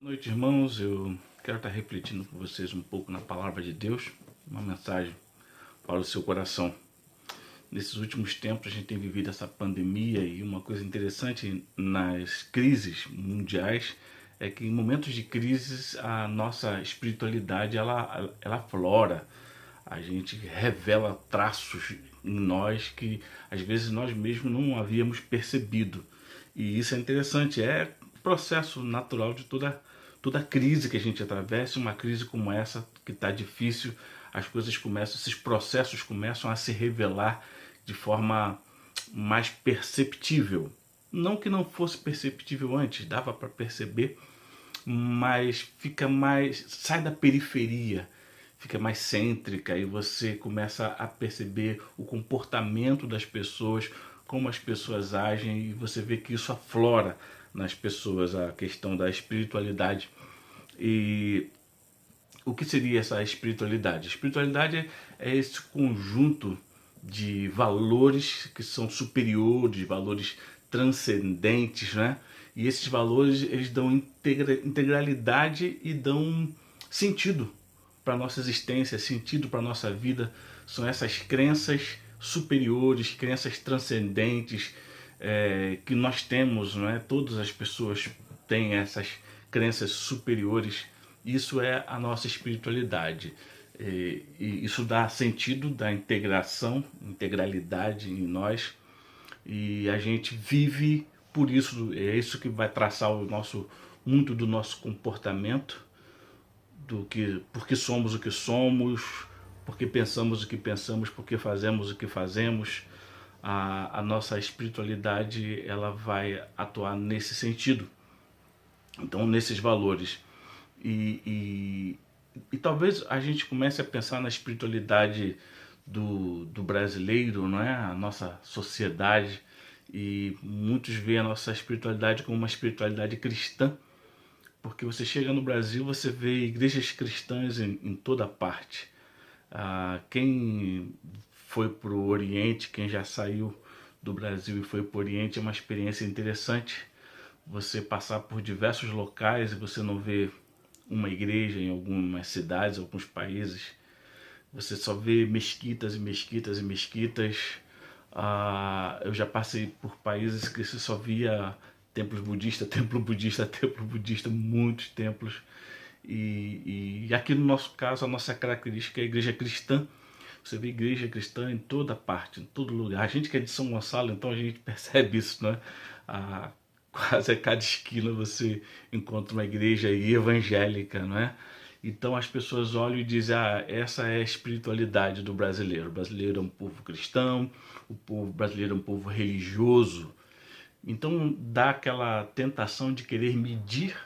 Boa noite, irmãos. Eu quero estar refletindo com vocês um pouco na palavra de Deus, uma mensagem para o seu coração. Nesses últimos tempos a gente tem vivido essa pandemia e uma coisa interessante nas crises mundiais é que em momentos de crises a nossa espiritualidade ela aflora. A gente revela traços em nós que às vezes nós mesmos não havíamos percebido. E isso é interessante, é processo natural de toda crise que a gente atravessa. Uma crise como essa que está difícil, as coisas começam, esses processos começam a se revelar de forma mais perceptível. Não que não fosse perceptível antes, dava para perceber, mas fica mais, sai da periferia, fica mais cêntrica e você começa a perceber o comportamento das pessoas, como as pessoas agem, e você vê que isso aflora nas pessoas a questão da espiritualidade. E o que seria essa espiritualidade? A espiritualidade é esse conjunto de valores que são superiores, valores transcendentes, né? E esses valores eles dão integralidade e dão sentido para a nossa existência, sentido para a nossa vida. São essas crenças superiores, crenças transcendentes que nós temos, não é? Todas as pessoas têm essas crenças superiores. Isso é a nossa espiritualidade. E isso dá sentido da integração, integralidade em nós. E a gente vive por isso, é isso que vai traçar o nosso, muito do nosso comportamento, do que, porque somos o que somos, porque pensamos o que pensamos, porque fazemos o que fazemos. A nossa espiritualidade ela vai atuar nesse sentido, então nesses valores. E talvez a gente comece a pensar na espiritualidade do brasileiro, não é? A nossa sociedade, e muitos veem a nossa espiritualidade como uma espiritualidade cristã, porque você chega no Brasil, você vê igrejas cristãs em toda parte. Quem foi para o Oriente, quem já saiu do Brasil e foi para o Oriente, é uma experiência interessante. Você passar por diversos locais e você não vê uma igreja em algumas cidades, alguns países. Você só vê mesquitas e mesquitas e mesquitas. Eu já passei por países que você só via templos budistas, templo budista, templo budista, muitos templos. E aqui no nosso caso, a nossa característica é a igreja cristã. Você vê igreja cristã em toda parte, em todo lugar. A gente que é de São Gonçalo, então a gente percebe isso, né? Quase a cada esquina você encontra uma igreja evangélica, não é? Então as pessoas olham e dizem, essa é a espiritualidade do brasileiro. O brasileiro é um povo cristão, o povo brasileiro é um povo religioso. Então dá aquela tentação de querer medir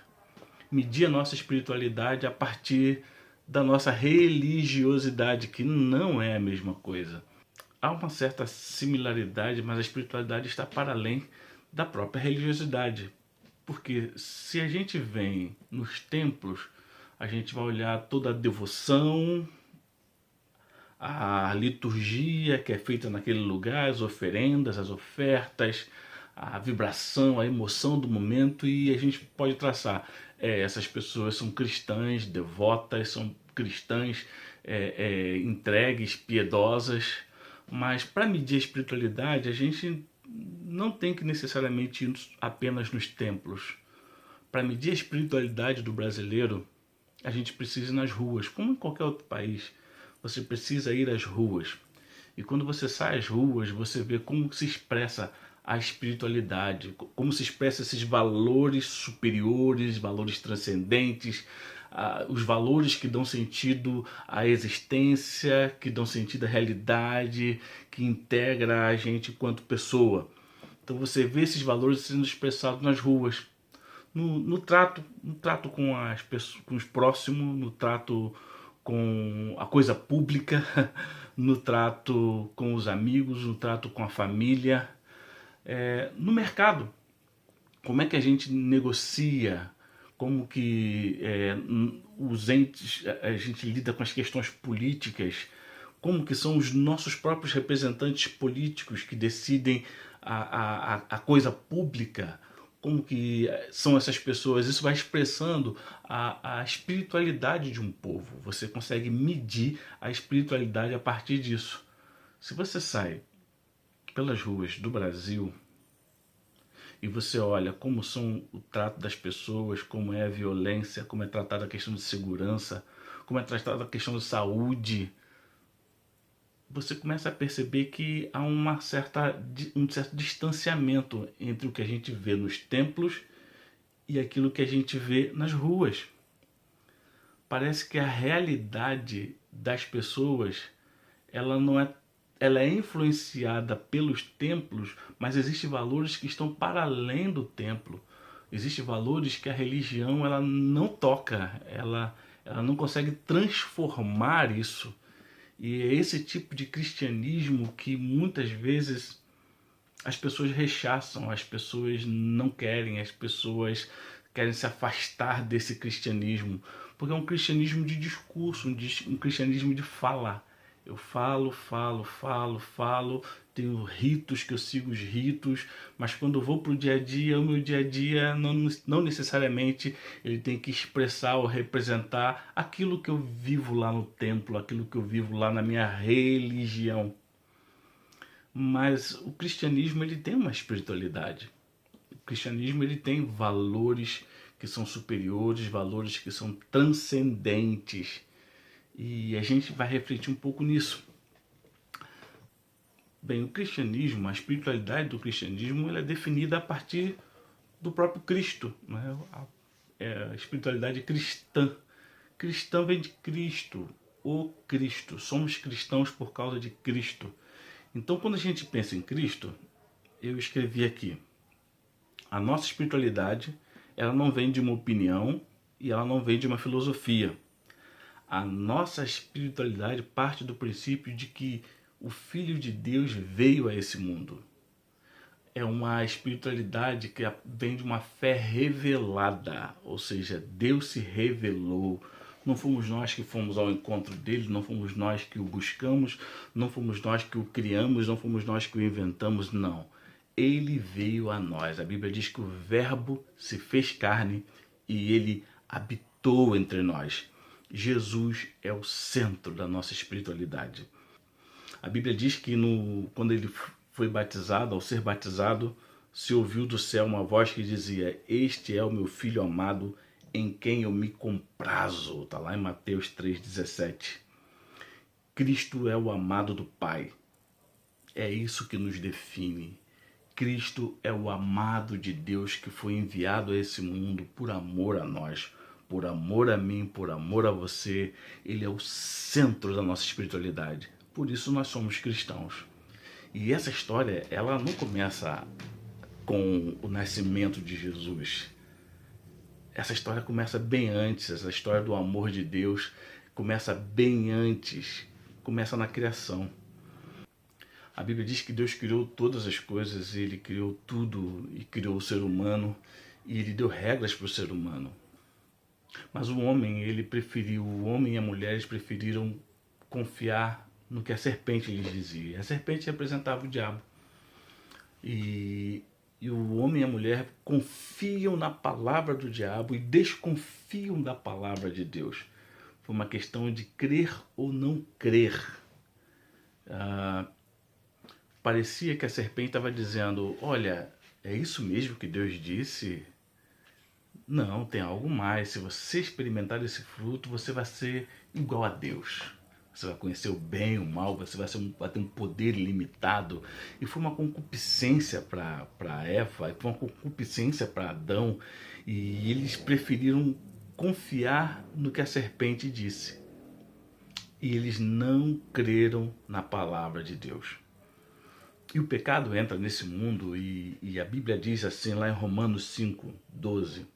a nossa espiritualidade a partir da nossa religiosidade, que não é a mesma coisa. Há uma certa similaridade, mas a espiritualidade está para além da própria religiosidade. Porque se a gente vem nos templos, a gente vai olhar toda a devoção, a liturgia que é feita naquele lugar, as oferendas, as ofertas, a vibração, a emoção do momento, e a gente pode traçar. Essas pessoas são cristãs, devotas, são cristãs entregues, piedosas, mas para medir a espiritualidade a gente não tem que necessariamente ir apenas nos templos. Para medir a espiritualidade do brasileiro, a gente precisa ir nas ruas, como em qualquer outro país. Você precisa ir às ruas. E quando você sai às ruas, você vê como se expressa a espiritualidade, como se expressa esses valores superiores, valores transcendentes, os valores que dão sentido à existência, que dão sentido à realidade, que integra a gente enquanto pessoa. Então você vê esses valores sendo expressados nas ruas, no trato com as pessoas, com os próximos, no trato com a coisa pública, no trato com os amigos, no trato com a família, no mercado. Como é que a gente negocia, como que os entes, a gente lida com as questões políticas, como que são os nossos próprios representantes políticos que decidem a coisa pública, como que são essas pessoas. Isso vai expressando a espiritualidade de um povo. Você consegue medir a espiritualidade a partir disso. Se você sai pelas ruas do Brasil e você olha como são o trato das pessoas, como é a violência, como é tratada a questão de segurança, como é tratada a questão de saúde, você começa a perceber que há um certo distanciamento entre o que a gente vê nos templos e aquilo que a gente vê nas ruas. Parece que a realidade das pessoas, ela não é, ela é influenciada pelos templos, mas existem valores que estão para além do templo. Existem valores que a religião ela não toca, ela não consegue transformar isso. E é esse tipo de cristianismo que muitas vezes as pessoas rechaçam, as pessoas não querem, as pessoas querem se afastar desse cristianismo, porque é um cristianismo de discurso, um cristianismo de falar. Eu falo, tenho ritos que eu sigo os ritos, mas quando eu vou para o dia a dia não necessariamente ele tem que expressar ou representar aquilo que eu vivo lá no templo, aquilo que eu vivo lá na minha religião. Mas o cristianismo ele tem uma espiritualidade. O cristianismo ele tem valores que são superiores, valores que são transcendentes. E a gente vai refletir um pouco nisso. Bem, o cristianismo, a espiritualidade do cristianismo, ela é definida a partir do próprio Cristo, né? A espiritualidade cristã. Cristão vem de Cristo, o Cristo. Somos cristãos por causa de Cristo. Então, quando a gente pensa em Cristo, eu escrevi aqui: a nossa espiritualidade, ela não vem de uma opinião e ela não vem de uma filosofia. A nossa espiritualidade parte do princípio de que o Filho de Deus veio a esse mundo. É uma espiritualidade que vem de uma fé revelada, ou seja, Deus se revelou. Não fomos nós que fomos ao encontro dele, não fomos nós que o buscamos, não fomos nós que o criamos, não fomos nós que o inventamos, não. Ele veio a nós. A Bíblia diz que o Verbo se fez carne e ele habitou entre nós. Jesus é o centro da nossa espiritualidade. A Bíblia diz que quando ele foi batizado, ao ser batizado, se ouviu do céu uma voz que dizia: "Este é o meu filho amado, em quem eu me comprazo." Está lá em Mateus 3,17. Cristo é o amado do Pai. É isso que nos define. Cristo é o amado de Deus que foi enviado a esse mundo por amor a nós, por amor a mim, por amor a você. Ele é o centro da nossa espiritualidade. Por isso nós somos cristãos. E essa história, ela não começa com o nascimento de Jesus. Essa história começa bem antes. Essa história do amor de Deus começa bem antes. Começa na criação. A Bíblia diz que Deus criou todas as coisas, Ele criou tudo e criou o ser humano e Ele deu regras para o ser humano. Mas o homem e a mulher eles preferiram confiar no que a serpente lhes dizia. A serpente representava o diabo. E o homem e a mulher confiam na palavra do diabo e desconfiam da palavra de Deus. Foi uma questão de crer ou não crer. Parecia que a serpente estava dizendo: olha, é isso mesmo que Deus disse? Não, tem algo mais. Se você experimentar esse fruto, você vai ser igual a Deus. Você vai conhecer o bem e o mal, você vai ter um poder ilimitado. E foi uma concupiscência para Eva, foi uma concupiscência para Adão. E eles preferiram confiar no que a serpente disse. E eles não creram na palavra de Deus. E o pecado entra nesse mundo e a Bíblia diz assim lá em Romanos 5:12: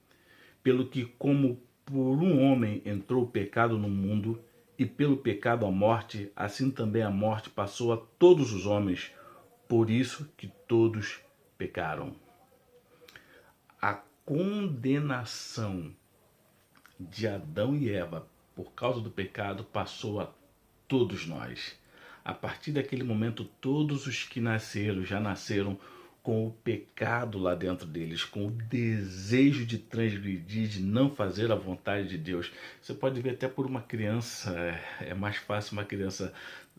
pelo que como por um homem entrou o pecado no mundo, e pelo pecado a morte, assim também a morte passou a todos os homens, por isso que todos pecaram. A condenação de Adão e Eva por causa do pecado passou a todos nós. A partir daquele momento, todos os que nasceram já nasceram com o pecado lá dentro deles, com o desejo de transgredir, de não fazer a vontade de Deus. Você pode ver até por uma criança, é mais fácil uma criança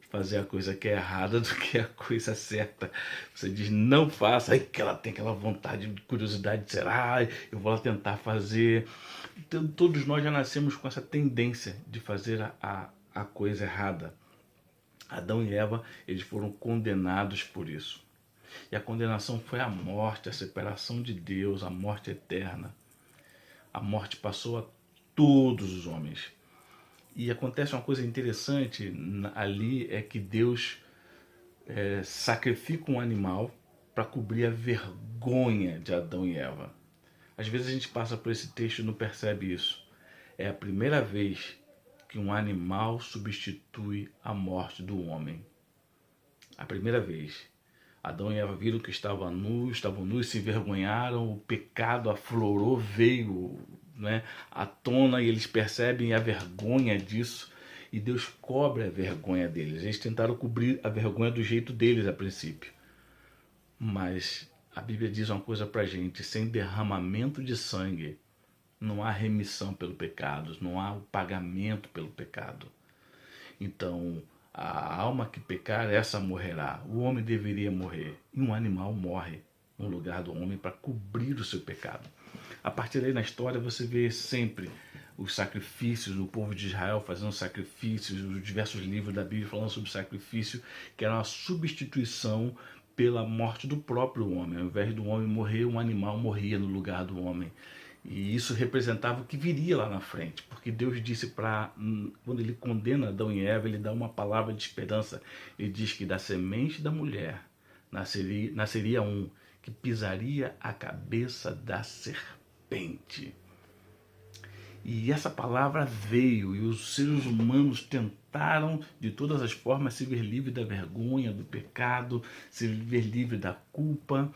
fazer a coisa que é errada do que a coisa certa. Você diz não faça, aí que ela tem aquela vontade, curiosidade de ser, eu vou lá tentar fazer. Então, todos nós já nascemos com essa tendência de fazer a coisa errada. Adão e Eva, eles foram condenados por isso. E a condenação foi a morte, a separação de Deus, a morte eterna. A morte passou a todos os homens. E acontece uma coisa interessante ali, é que Deus sacrifica um animal para cobrir a vergonha de Adão e Eva. Às vezes a gente passa por esse texto e não percebe isso. É a primeira vez que um animal substitui a morte do homem. A primeira vez. Adão e Eva viram que estavam nus, se envergonharam, o pecado aflorou, veio, né, à tona, e eles percebem a vergonha disso, e Deus cobre a vergonha deles. Eles tentaram cobrir a vergonha do jeito deles a princípio. Mas a Bíblia diz uma coisa pra gente: sem derramamento de sangue não há remissão pelo pecado, não há o pagamento pelo pecado. Então, a alma que pecar, essa morrerá. O homem deveria morrer, e um animal morre no lugar do homem para cobrir o seu pecado. A partir daí na história você vê sempre os sacrifícios do povo de Israel fazendo sacrifícios, os diversos livros da Bíblia falando sobre sacrifício, que era uma substituição pela morte do próprio homem. Ao invés do homem morrer, um animal morria no lugar do homem. E isso representava o que viria lá na frente, porque Deus disse quando ele condena Adão e Eva, ele dá uma palavra de esperança. Ele diz que da semente da mulher nasceria um que pisaria a cabeça da serpente. E essa palavra veio, e os seres humanos tentaram de todas as formas se ver livre da vergonha, do pecado, se ver livre da culpa,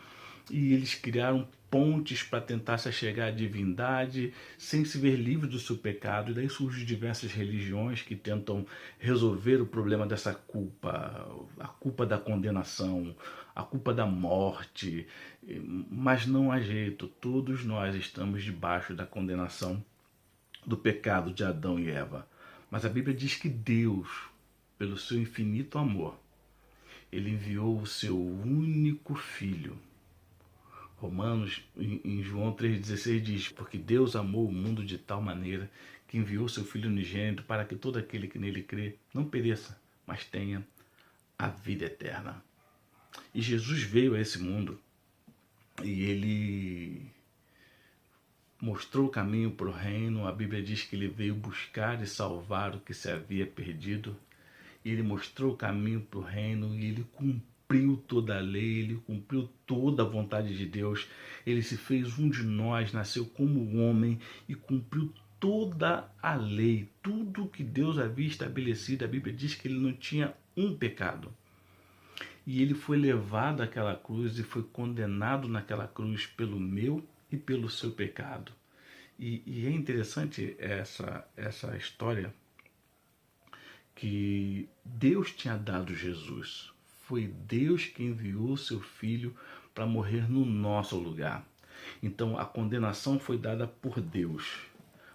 e eles criaram pontes para tentar se chegar à divindade sem se ver livre do seu pecado. E daí surgem diversas religiões que tentam resolver o problema dessa culpa, a culpa da condenação, a culpa da morte, mas não há jeito, todos nós estamos debaixo da condenação do pecado de Adão e Eva. Mas a Bíblia diz que Deus, pelo seu infinito amor, ele enviou o seu único filho. Romanos, em João 3,16 diz: porque Deus amou o mundo de tal maneira que enviou seu Filho unigênito para que todo aquele que nele crê não pereça, mas tenha a vida eterna. E Jesus veio a esse mundo e ele mostrou o caminho para o reino. A Bíblia diz que ele veio buscar e salvar o que se havia perdido. E ele mostrou o caminho para o reino e ele cumpriu toda a lei, ele cumpriu toda a vontade de Deus. Ele se fez um de nós, nasceu como homem e cumpriu toda a lei, tudo que Deus havia estabelecido. A Bíblia diz que ele não tinha um pecado. E ele foi levado àquela cruz e foi condenado naquela cruz pelo meu e pelo seu pecado. E é interessante essa história, que Deus tinha dado Jesus. Foi Deus que enviou seu Filho para morrer no nosso lugar. Então a condenação foi dada por Deus,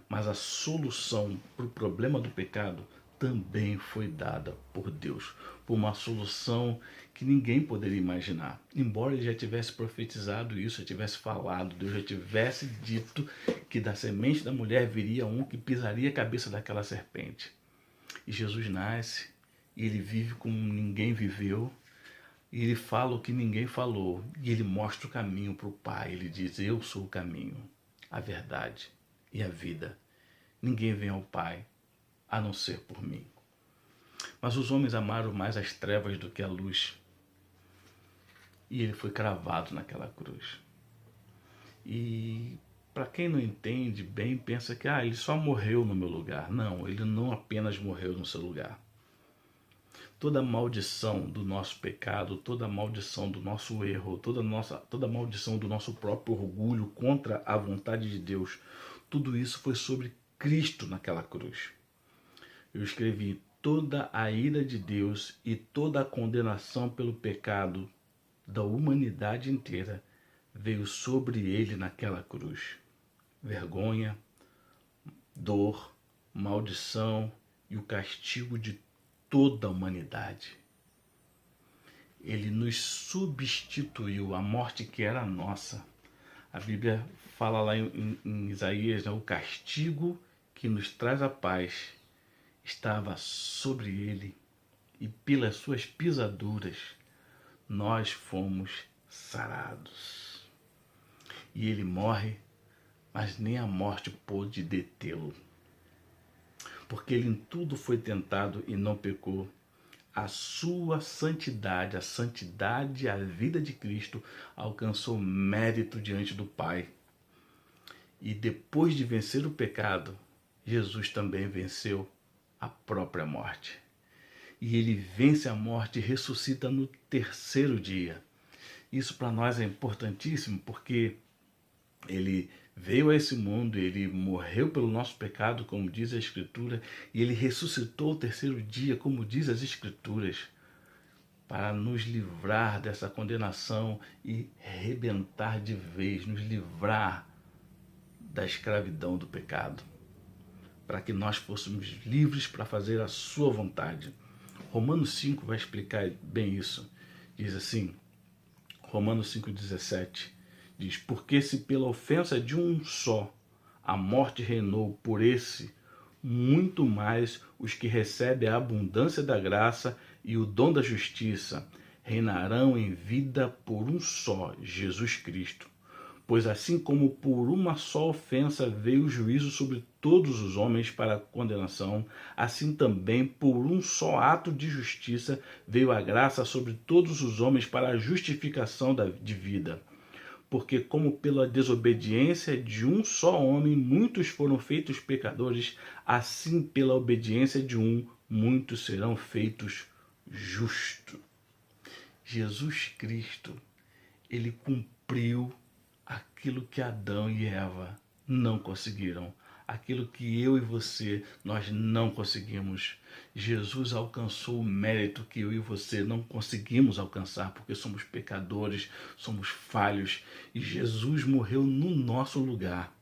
mas a solução para o problema do pecado também foi dada por Deus, por uma solução que ninguém poderia imaginar. Embora ele já tivesse profetizado isso, já tivesse falado, Deus já tivesse dito que da semente da mulher viria um que pisaria a cabeça daquela serpente. E Jesus nasce, e ele vive como ninguém viveu, e ele fala o que ninguém falou, e ele mostra o caminho para o Pai. Ele diz: eu sou o caminho, a verdade e a vida. Ninguém vem ao Pai a não ser por mim. Mas os homens amaram mais as trevas do que a luz. E ele foi cravado naquela cruz. E para quem não entende bem, pensa que ele só morreu no meu lugar. Não, ele não apenas morreu no seu lugar. Toda maldição do nosso pecado, toda maldição do nosso erro, toda maldição do nosso próprio orgulho contra a vontade de Deus, tudo isso foi sobre Cristo naquela cruz. Eu escrevi: toda a ira de Deus e toda a condenação pelo pecado da humanidade inteira veio sobre ele naquela cruz. Vergonha, dor, maldição e o castigo de toda a humanidade. Ele nos substituiu, a morte que era nossa. A Bíblia fala lá em Isaías, né, o castigo que nos traz a paz estava sobre ele, e pelas suas pisaduras nós fomos sarados. E ele morre, mas nem a morte pôde detê-lo, porque ele em tudo foi tentado e não pecou. A sua santidade, a vida de Cristo alcançou mérito diante do Pai. E depois de vencer o pecado, Jesus também venceu a própria morte. E ele vence a morte e ressuscita no terceiro dia. Isso para nós é importantíssimo, porque ele veio a esse mundo, ele morreu pelo nosso pecado, como diz a Escritura, e ele ressuscitou o terceiro dia, como diz as Escrituras, para nos livrar dessa condenação e rebentar de vez, nos livrar da escravidão do pecado, para que nós fôssemos livres para fazer a sua vontade. Romanos 5 vai explicar bem isso. Diz assim, Romanos 5,17, diz: porque se pela ofensa de um só a morte reinou por esse, muito mais os que recebem a abundância da graça e o dom da justiça reinarão em vida por um só, Jesus Cristo. Pois assim como por uma só ofensa veio o juízo sobre todos os homens para a condenação, assim também por um só ato de justiça veio a graça sobre todos os homens para a justificação de vida. Porque como pela desobediência de um só homem muitos foram feitos pecadores, assim pela obediência de um muitos serão feitos justos. Jesus Cristo, ele cumpriu aquilo que Adão e Eva não conseguiram, aquilo que eu e você, nós não conseguimos. Jesus alcançou o mérito que eu e você não conseguimos alcançar, porque somos pecadores, somos falhos, e Jesus morreu no nosso lugar.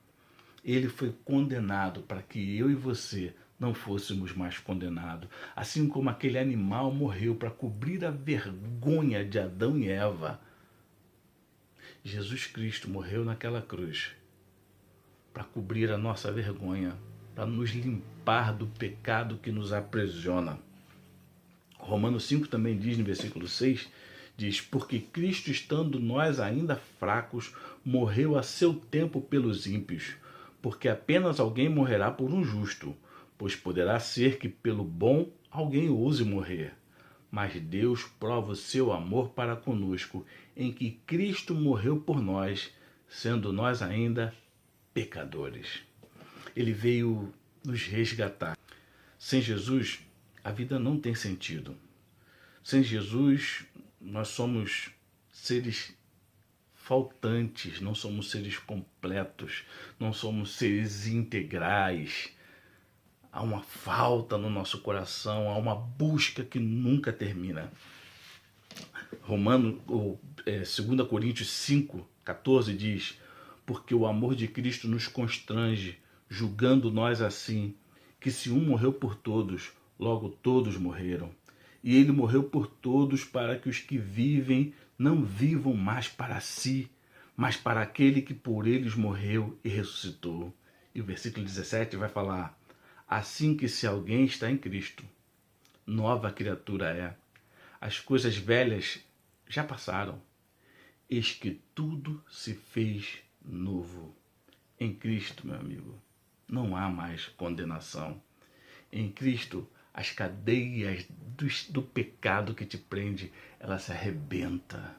Ele foi condenado para que eu e você não fôssemos mais condenados. Assim como aquele animal morreu para cobrir a vergonha de Adão e Eva, Jesus Cristo morreu naquela cruz para cobrir a nossa vergonha, para nos limpar do pecado que nos aprisiona. Romanos 5 também diz no versículo 6, diz: porque Cristo, estando nós ainda fracos, morreu a seu tempo pelos ímpios, porque apenas alguém morrerá por um justo, pois poderá ser que pelo bom alguém ouse morrer. Mas Deus prova o seu amor para conosco, em que Cristo morreu por nós, sendo nós ainda pecadores. Ele veio nos resgatar. Sem Jesus, a vida não tem sentido. Sem Jesus, nós somos seres faltantes, não somos seres completos, não somos seres integrais. Há uma falta no nosso coração, há uma busca que nunca termina. 2 Coríntios 5,14 diz: porque o amor de Cristo nos constrange, julgando nós assim, que se um morreu por todos, logo todos morreram. E ele morreu por todos para que os que vivem não vivam mais para si, mas para aquele que por eles morreu e ressuscitou. E o versículo 17 vai falar: assim que se alguém está em Cristo, nova criatura é. As coisas velhas já passaram, eis que tudo se fez novo. Em Cristo, meu amigo, não há mais condenação. Em Cristo, as cadeias do pecado que te prende, ela se arrebenta.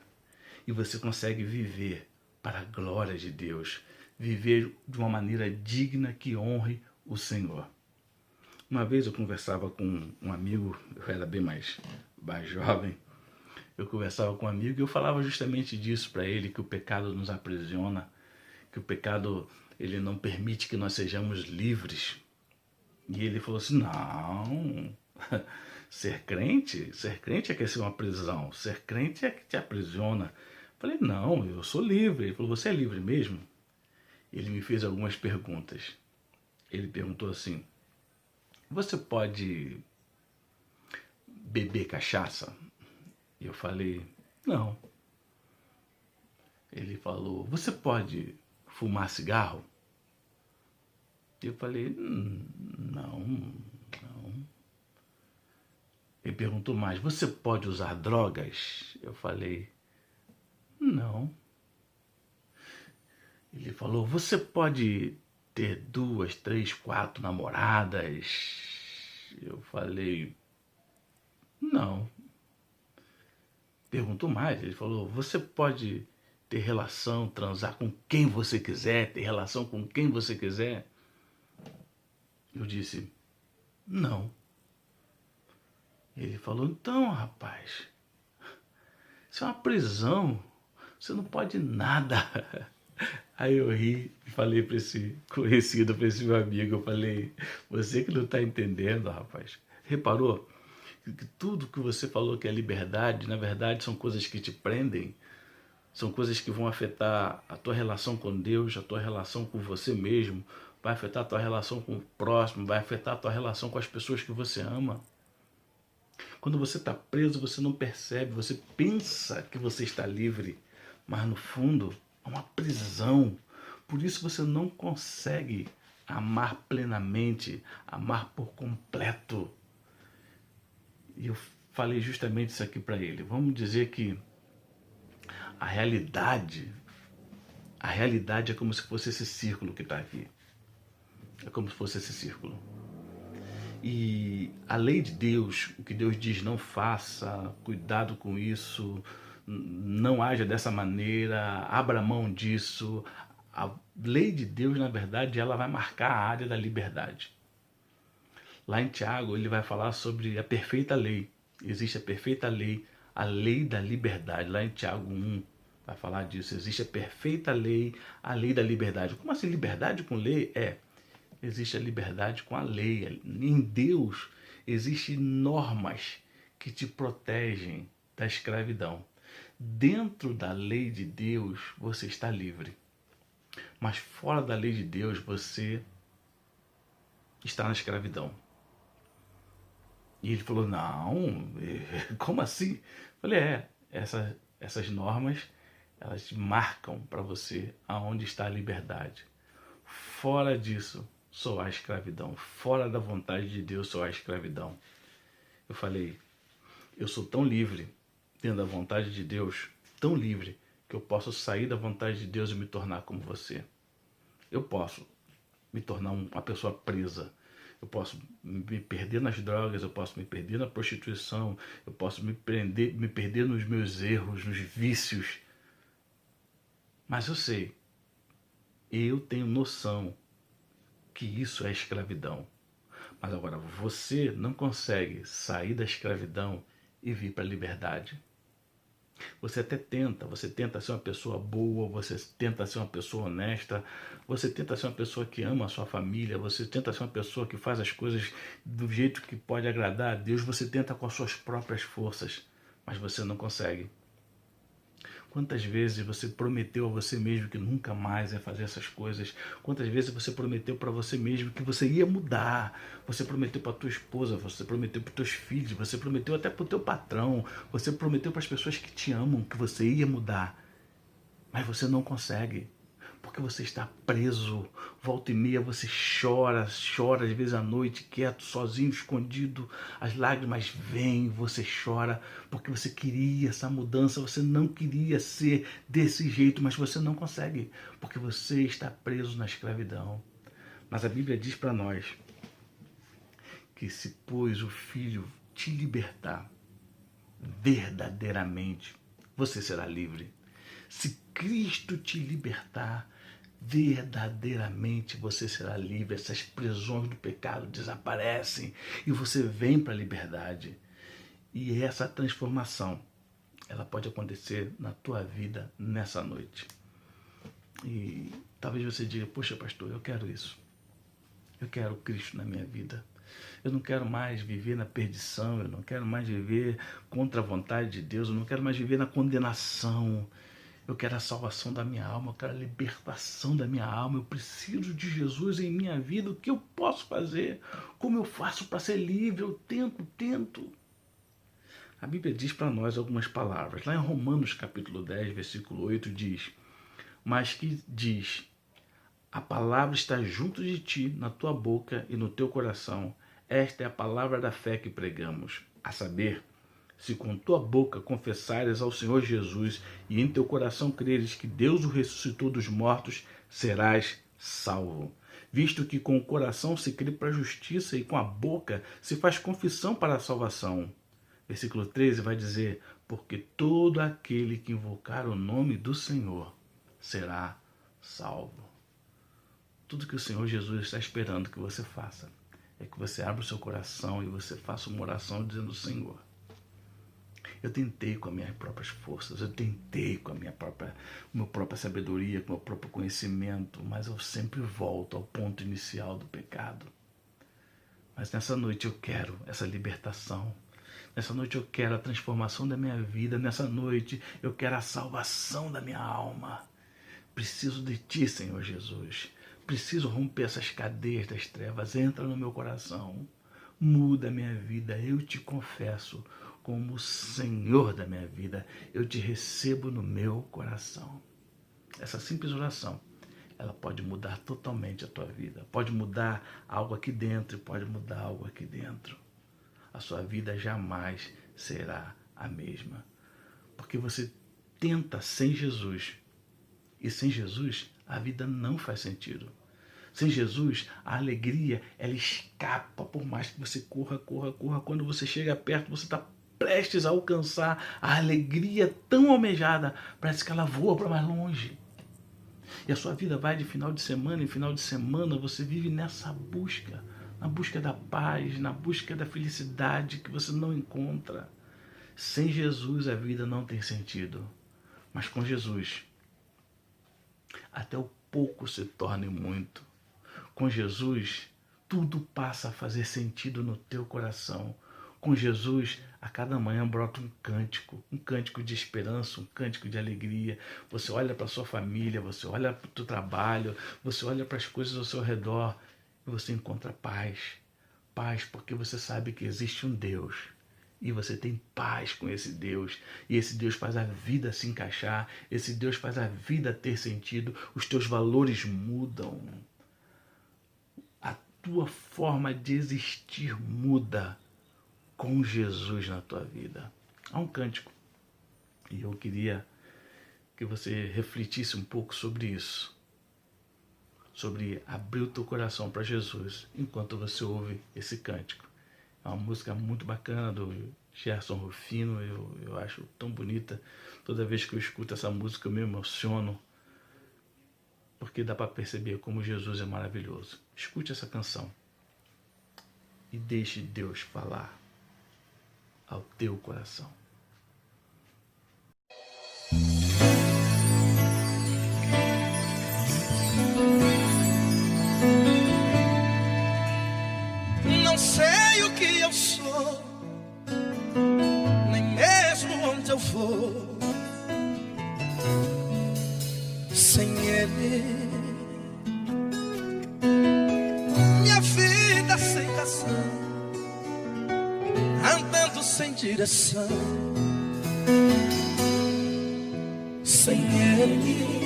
E você consegue viver para a glória de Deus, viver de uma maneira digna que honre o Senhor. Uma vez eu conversava com um amigo, eu era bem mais jovem, eu conversava com um amigo e eu falava justamente disso para ele, que o pecado nos aprisiona, que o pecado ele não permite que nós sejamos livres. E ele falou assim: não, Ser crente é que é ser uma prisão. Ser crente é que te aprisiona. Falei, não, eu sou livre. Ele falou, você é livre mesmo? Ele me fez algumas perguntas. Ele perguntou assim, você pode beber cachaça? E eu falei, não. Ele falou, você pode fumar cigarro? E eu falei, não, não. Ele perguntou mais, você pode usar drogas? Eu falei, não. Ele falou, você pode ter 2, 3, 4 namoradas? Eu falei, não. Perguntou mais, ele falou, você pode ter relação, transar com quem você quiser, ter relação com quem você quiser? Eu disse, não. Ele falou, então, rapaz, isso é uma prisão, você não pode nada. Aí eu ri e falei para esse conhecido, para esse meu amigo, eu falei, você que não está entendendo, rapaz. Reparou que tudo que você falou que é liberdade, na verdade são coisas que te prendem, são coisas que vão afetar a tua relação com Deus, a tua relação com você mesmo, vai afetar a tua relação com o próximo, vai afetar a tua relação com as pessoas que você ama. Quando você está preso, você não percebe, você pensa que você está livre, mas no fundo é uma prisão. Por isso você não consegue amar plenamente, amar por completo. E eu falei justamente isso aqui para ele. Vamos dizer que a realidade é como se fosse esse círculo que está aqui. É como se fosse esse círculo. E a lei de Deus, o que Deus diz, não faça, cuidado com isso, não haja dessa maneira, abra mão disso. A lei de Deus, na verdade, ela vai marcar a área da liberdade. Lá em Tiago, ele vai falar sobre a perfeita lei. Existe a perfeita lei, a lei da liberdade. Lá em Tiago 1 vai falar disso. Existe a perfeita lei, a lei da liberdade. Como assim liberdade com lei? Existe a liberdade com a lei. Em Deus existem normas que te protegem da escravidão. Dentro da lei de Deus você está livre. Mas fora da lei de Deus você está na escravidão. E ele falou, não, como assim? Eu falei, essas normas, elas marcam para você aonde está a liberdade. Fora disso, só há escravidão. Fora da vontade de Deus, só há escravidão. Eu falei, eu sou tão livre dentro da vontade de Deus, tão livre, que eu posso sair da vontade de Deus e me tornar como você. Eu posso me tornar uma pessoa presa. Eu posso me perder nas drogas, eu posso me perder na prostituição, eu posso me perder nos meus erros, nos vícios. Mas eu tenho noção que isso é escravidão. Mas agora você não consegue sair da escravidão e vir para a liberdade. Você tenta ser uma pessoa boa, você tenta ser uma pessoa honesta, você tenta ser uma pessoa que ama a sua família, você tenta ser uma pessoa que faz as coisas do jeito que pode agradar a Deus, você tenta com as suas próprias forças, mas você não consegue. Quantas vezes você prometeu a você mesmo que nunca mais ia fazer essas coisas? Quantas vezes você prometeu para você mesmo que você ia mudar? Você prometeu para tua esposa, você prometeu para teus filhos, você prometeu até para o teu patrão, você prometeu para as pessoas que te amam que você ia mudar. Mas você não consegue, porque você está preso. Volta e meia você chora às vezes à noite, quieto, sozinho, escondido. As lágrimas vêm, você chora, porque você queria essa mudança, você não queria ser desse jeito, mas você não consegue, porque você está preso na escravidão. Mas a Bíblia diz para nós que se, pois, o Filho te libertar, verdadeiramente, você será livre. Se Cristo te libertar, verdadeiramente você será livre. Essas prisões do pecado desaparecem e você vem para a liberdade. E essa transformação, ela pode acontecer na tua vida nessa noite. E talvez você diga, poxa pastor, eu quero isso. Eu quero Cristo na minha vida. Eu não quero mais viver na perdição, eu não quero mais viver contra a vontade de Deus, eu não quero mais viver na condenação. Eu quero a salvação da minha alma, eu quero a libertação da minha alma, eu preciso de Jesus em minha vida. O que eu posso fazer? Como eu faço para ser livre? Eu tento. A Bíblia diz para nós algumas palavras. Lá em Romanos capítulo 10, versículo 8 diz: mas que diz, a palavra está junto de ti, na tua boca e no teu coração. Esta é a palavra da fé que pregamos, a saber, se com tua boca confessares ao Senhor Jesus e em teu coração creres que Deus o ressuscitou dos mortos, serás salvo. Visto que com o coração se crê para a justiça e com a boca se faz confissão para a salvação. Versículo 13 vai dizer: porque todo aquele que invocar o nome do Senhor será salvo. Tudo que o Senhor Jesus está esperando que você faça é que você abra o seu coração e você faça uma oração dizendo: Senhor, eu tentei com as minhas próprias forças, eu tentei com a minha própria sabedoria, com o meu próprio conhecimento, mas eu sempre volto ao ponto inicial do pecado. Mas nessa noite eu quero essa libertação. Nessa noite eu quero a transformação da minha vida. Nessa noite eu quero a salvação da minha alma. Preciso de ti, Senhor Jesus. Preciso romper essas cadeias das trevas. Entra no meu coração. Muda a minha vida. Eu te confesso como o Senhor da minha vida. Eu te recebo no meu coração. Essa simples oração, ela pode mudar totalmente a tua vida. Pode mudar algo aqui dentro, pode mudar algo aqui dentro. A sua vida jamais será a mesma. Porque você tenta sem Jesus. E sem Jesus, a vida não faz sentido. Sem Jesus, a alegria, ela escapa, por mais que você corra. Quando você chega perto, você está prestes a alcançar a alegria tão almejada, parece que ela voa para mais longe. E a sua vida vai de final de semana em final de semana, você vive nessa busca, na busca da paz, na busca da felicidade que você não encontra. Sem Jesus a vida não tem sentido, mas com Jesus até o pouco se torna muito. Com Jesus tudo passa a fazer sentido no teu coração. Com Jesus, a cada manhã brota um cântico de esperança, um cântico de alegria. Você olha para a sua família, você olha para o teu trabalho, você olha para as coisas ao seu redor e você encontra paz. Paz porque você sabe que existe um Deus e você tem paz com esse Deus. E esse Deus faz a vida se encaixar, esse Deus faz a vida ter sentido, os teus valores mudam. A tua forma de existir muda com Jesus na tua vida. Há um cântico e eu queria que você refletisse um pouco sobre isso, sobre abrir o teu coração para Jesus enquanto você ouve esse cântico. É uma música muito bacana do Gerson Rufino, eu acho tão bonita. Toda vez que eu escuto essa música eu me emociono, porque dá para perceber como Jesus é maravilhoso. Escute essa canção e deixe Deus falar ao teu coração. Não sei o que eu sou, nem mesmo onde eu vou, sem Ele. Minha vida sem razão, andando sem direção, sem Ele.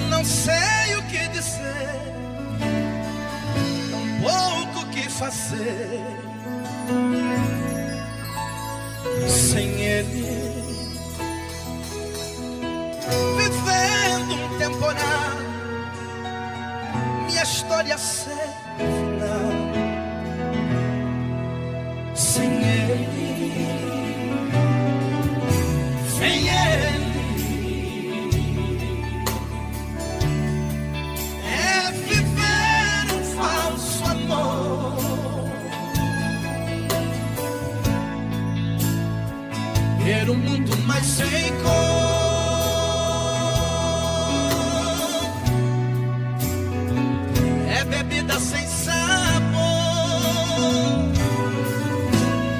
Não sei o que dizer, tão pouco o que fazer, sem Ele. Vivendo um temporal, minha história sem final, sem Ele, sem Ele, é viver um falso amor, ver o mundo mais sem cor. Bebida vida sem sabor.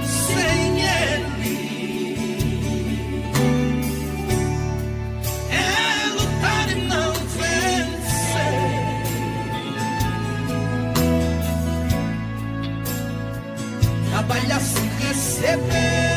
Sem Ele é lutar e não vencer. Trabalhar sem receber.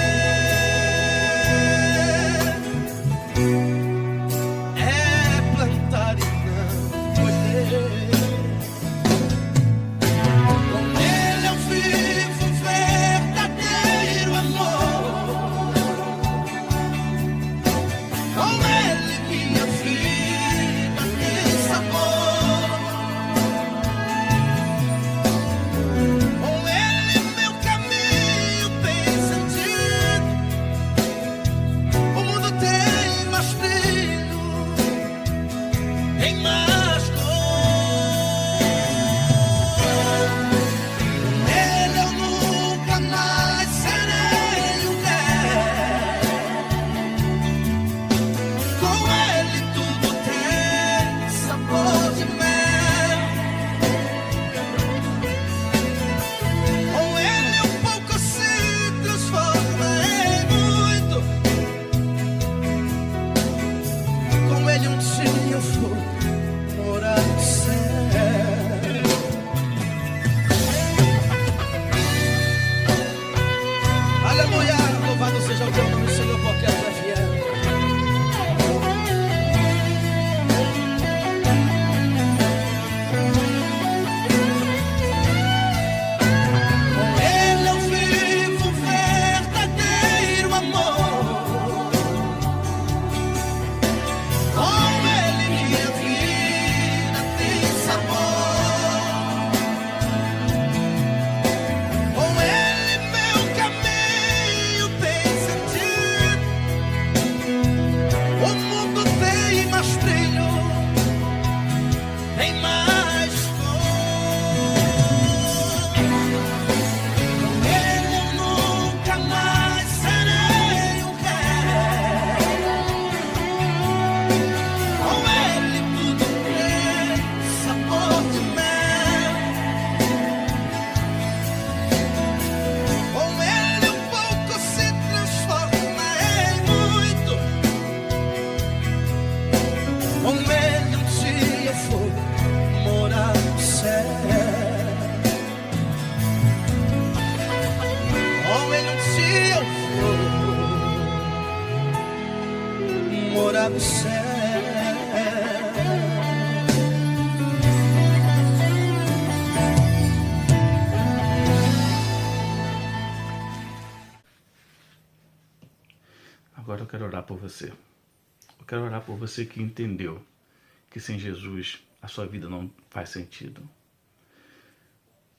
Morar no céu. Agora eu quero orar por você. Eu quero orar por você que entendeu que sem Jesus a sua vida não faz sentido.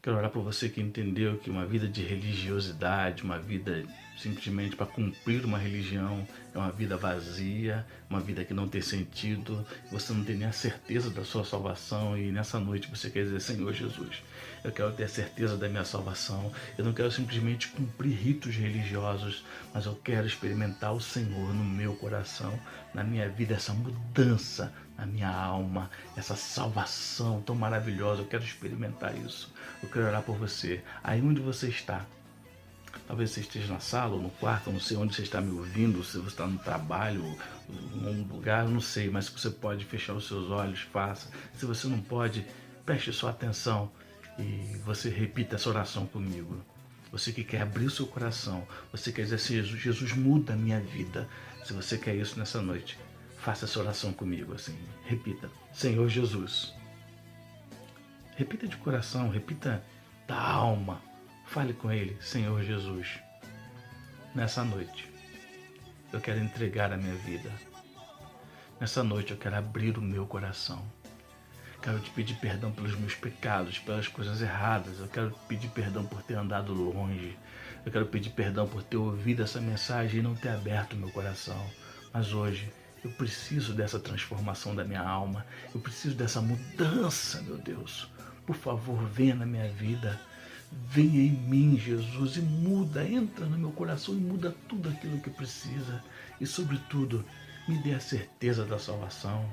Quero orar por você que entendeu que uma vida de religiosidade, uma vida simplesmente para cumprir uma religião, é uma vida vazia, uma vida que não tem sentido, você não tem nem a certeza da sua salvação e nessa noite você quer dizer: Senhor Jesus, eu quero ter a certeza da minha salvação, eu não quero simplesmente cumprir ritos religiosos, mas eu quero experimentar o Senhor no meu coração, na minha vida, essa mudança na minha alma, essa salvação tão maravilhosa, eu quero experimentar isso. Eu quero orar por você, aí onde você está. Talvez você esteja na sala ou no quarto, eu não sei onde você está me ouvindo, se você está no trabalho, em algum lugar, eu não sei, mas se você pode fechar os seus olhos, faça. Se você não pode, preste sua atenção e você repita essa oração comigo. Você que quer abrir o seu coração, você quer dizer assim: Jesus, muda a minha vida. Se você quer isso nessa noite, faça essa oração comigo, assim, repita: Senhor Jesus. Repita de coração, repita da alma. Fale com Ele: Senhor Jesus, nessa noite eu quero entregar a minha vida. Nessa noite eu quero abrir o meu coração. Quero te pedir perdão pelos meus pecados, pelas coisas erradas. Eu quero pedir perdão por ter andado longe. Eu quero pedir perdão por ter ouvido essa mensagem e não ter aberto o meu coração. Mas hoje eu preciso dessa transformação da minha alma. Eu preciso dessa mudança, meu Deus. Por favor, venha na minha vida. Venha em mim, Jesus, e muda, entra no meu coração e muda tudo aquilo que precisa. E, sobretudo, me dê a certeza da salvação.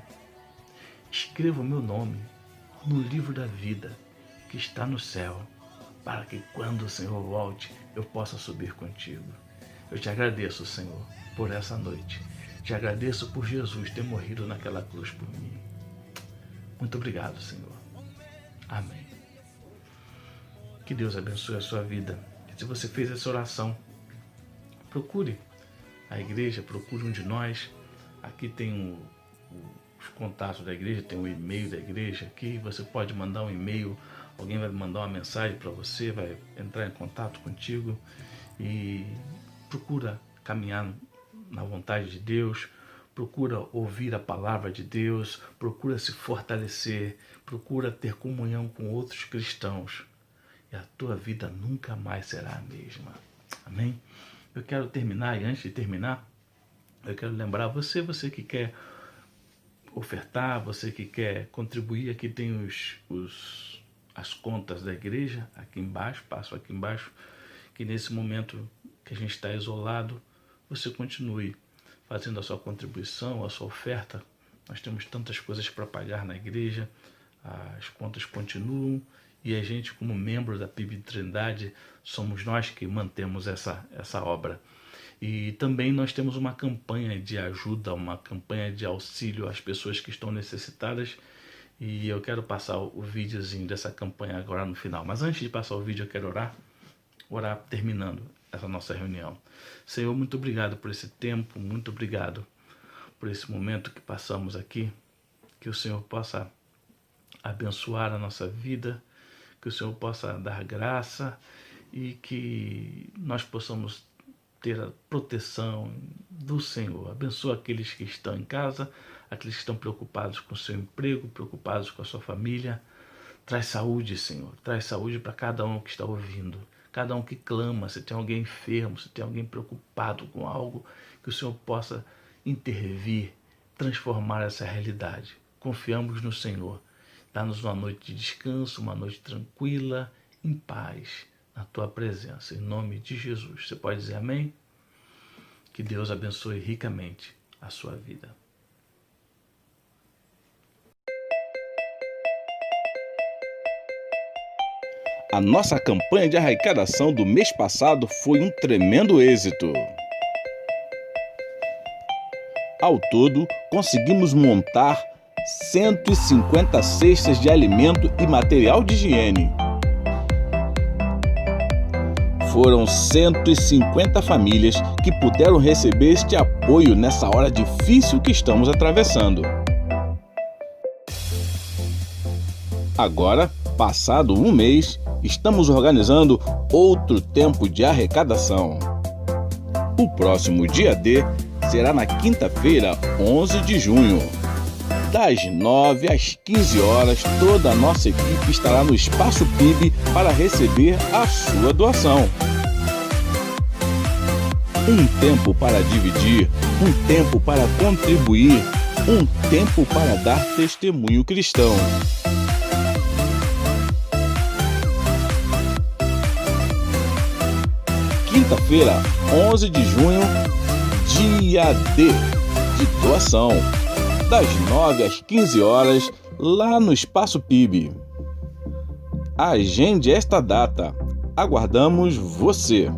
Escreva o meu nome no livro da vida que está no céu, para que quando o Senhor volte, eu possa subir contigo. Eu te agradeço, Senhor, por essa noite. Te agradeço por Jesus ter morrido naquela cruz por mim. Muito obrigado, Senhor. Amém. Que Deus abençoe a sua vida. Se você fez essa oração, procure a igreja, procure um de nós. Aqui tem os contatos da igreja, tem o e-mail da igreja. Aqui você pode mandar um e-mail, alguém vai mandar uma mensagem para você, vai entrar em contato contigo e procura caminhar na vontade de Deus, procura ouvir a palavra de Deus, procura se fortalecer, procura ter comunhão com outros cristãos e a tua vida nunca mais será a mesma. Amém? Eu quero terminar, e antes de terminar, eu quero lembrar você que quer ofertar, você que quer contribuir, aqui tem as contas da igreja, aqui embaixo, passo aqui embaixo, que nesse momento que a gente está isolado, você continue fazendo a sua contribuição, a sua oferta. Nós temos tantas coisas para pagar na igreja, as contas continuam, e a gente, como membro da PIB de Trindade, somos nós que mantemos essa obra. E também nós temos uma campanha de ajuda, uma campanha de auxílio às pessoas que estão necessitadas, e eu quero passar o videozinho dessa campanha agora no final. Mas antes de passar o vídeo, eu quero orar terminando essa nossa reunião. Senhor, muito obrigado por esse tempo, muito obrigado por esse momento que passamos aqui, que o Senhor possa abençoar a nossa vida, que o Senhor possa dar graça e que nós possamos ter a proteção do Senhor. Abençoa aqueles que estão em casa, aqueles que estão preocupados com o seu emprego, preocupados com a sua família. Traz saúde, Senhor. Traz saúde para cada um que está ouvindo, cada um que clama. Se tem alguém enfermo, se tem alguém preocupado com algo, que o Senhor possa intervir, transformar essa realidade. Confiamos no Senhor. Dá-nos uma noite de descanso, uma noite tranquila, em paz, na tua presença, em nome de Jesus. Você pode dizer amém? Que Deus abençoe ricamente a sua vida. A nossa campanha de arrecadação do mês passado foi um tremendo êxito. Ao todo, conseguimos montar 150 cestas de alimento e material de higiene. Foram 150 famílias que puderam receber este apoio nessa hora difícil que estamos atravessando. Agora, passado um mês, estamos organizando outro tempo de arrecadação. O próximo dia D será na quinta-feira, 11 de junho. Das 9 às 15 horas, toda a nossa equipe estará no Espaço PIB para receber a sua doação. Um tempo para dividir, um tempo para contribuir, um tempo para dar testemunho cristão. Quinta-feira, 11 de junho, dia D de doação. Das 9 às 15 horas, lá no Espaço PIB. Agende esta data. Aguardamos você!